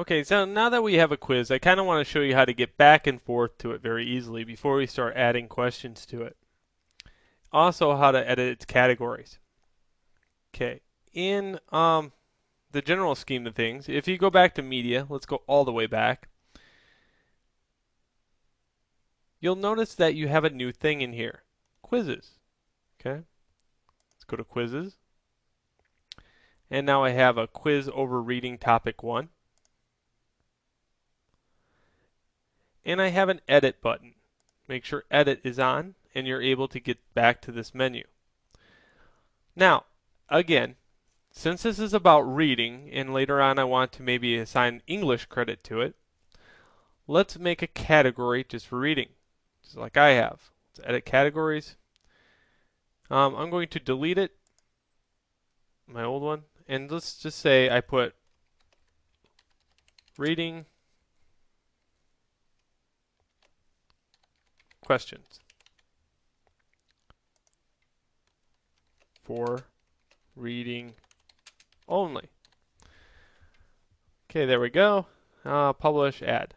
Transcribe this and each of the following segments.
Okay, so now that we have a quiz, I kind of want to show you how to get back and forth to it very easily before we start adding questions to it. Also, how to edit its categories. Okay, in the general scheme of things, if you go back to media, let's go all the way back, you'll notice that you have a new thing in here, quizzes. Okay, let's go to quizzes. And now I have a quiz over reading topic 1. And I have an edit button. Make sure edit is on and you're able to get back to this menu. Now, again, since this is about reading and later on I want to maybe assign English credit to it, let's make a category just for reading, just like I have. Let's edit categories. I'm going to delete it, my old one, and let's just say I put reading questions for reading only. Okay, there we go. Publish, add.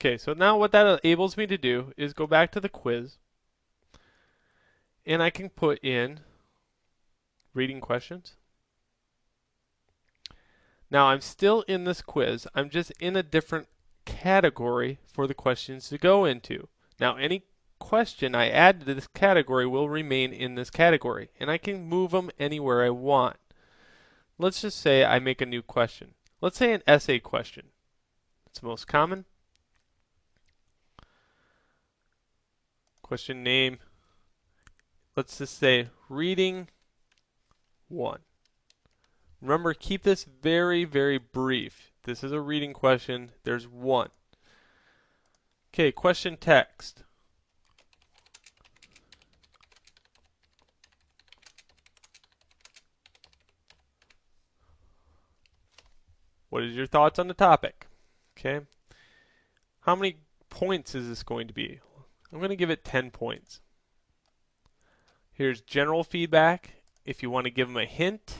Okay, so now what that enables me to do is go back to the quiz and I can put in reading questions. Now I'm still in this quiz, I'm just in a different category for the questions to go into. Now any question I add to this category will remain in this category and I can move them anywhere I want. Let's just say I make a new question. Let's say an essay question. It's the most common. Question name. Let's just say reading 1. Remember, keep this very, very brief. This is a reading question. There's 1. Okay, question text. What is your thoughts on the topic? Okay. How many points is this going to be? I'm going to give it 10 points. Here's general feedback. If you want to give them a hint,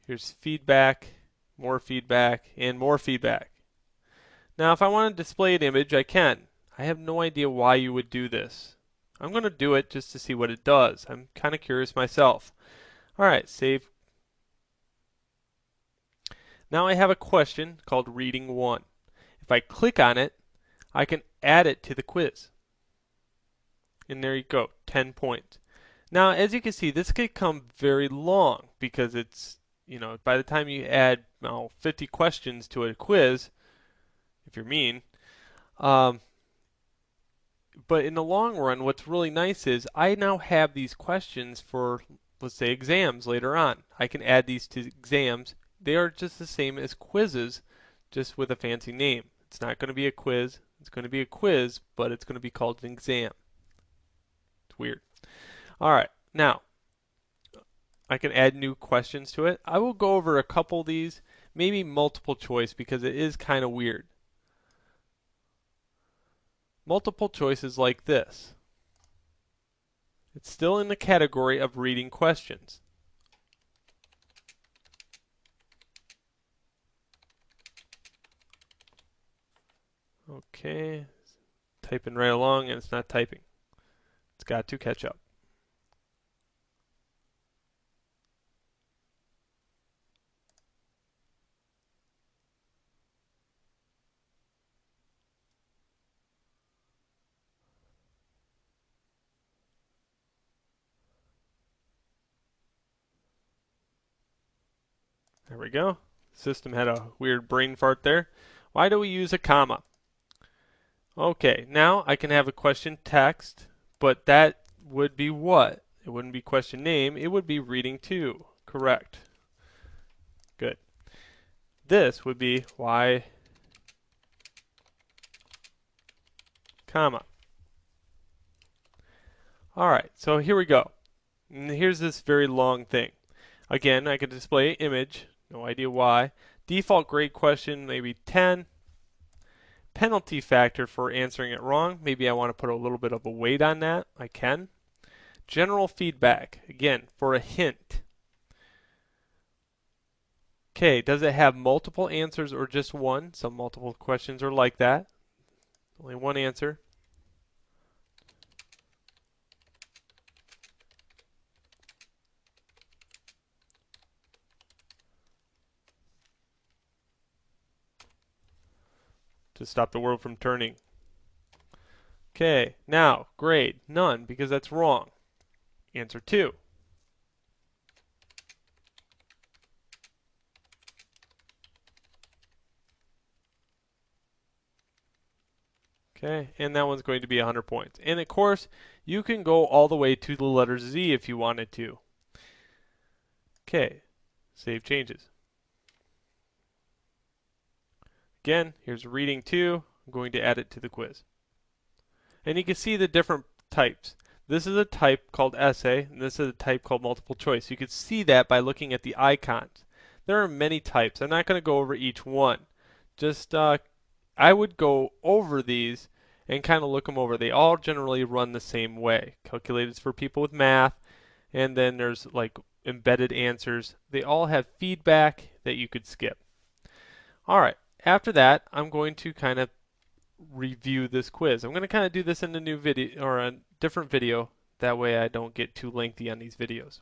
here's feedback, and more feedback. Now, if I want to display an image, I can. I have no idea why you would do this. I'm going to do it just to see what it does. I'm kind of curious myself. All right, save. Now I have a question called Reading 1. If I click on it, I can add it to the quiz. And there you go, 10 points. Now, as you can see, this could become very long because it's, by the time you add 50 questions to a quiz, if you're mean, um, but in the long run, what's really nice is I now have these questions for, let's say, exams later on. I can add these to exams. They are just the same as quizzes, just with a fancy name. It's not going to be a quiz. It's going to be a quiz, but it's going to be called an exam. It's weird. All right, now I can add new questions to it. I will go over a couple of these, maybe multiple choice because it is kind of weird. Multiple choices like this. It's still in the category of reading questions. Okay, typing right along and it's not typing. It's got to catch up. There we go. System had a weird brain fart there. Why do we use a comma? Okay, now I can have a question text, but that would be what? It wouldn't be question name, it would be reading 2. Correct. Good. This would be why, comma. Alright, so here we go. And here's this very long thing. Again, I could display image, no idea why. Default grade question, maybe 10. Penalty factor for answering it wrong. Maybe I want to put a little bit of a weight on that. I can. General feedback, again, for a hint. Okay, does it have multiple answers or just one? Some multiple questions are like that. Only one answer. To stop the world from turning. Okay, now grade none because that's wrong. Answer 2. Okay, and that one's going to be 100 points. And of course, you can go all the way to the letter Z if you wanted to. Okay, save changes. Again, here's reading 2. I'm going to add it to the quiz. And you can see the different types. This is a type called essay, and this is a type called multiple choice. You can see that by looking at the icons. There are many types. I'm not going to go over each one. Just I would go over these and kind of look them over. They all generally run the same way. Calculators for people with math, and then there's like embedded answers. They all have feedback that you could skip. All right. After that, I'm going to kind of review this quiz. I'm going to kind of do this in a new video or a different video. That way I don't get too lengthy on these videos.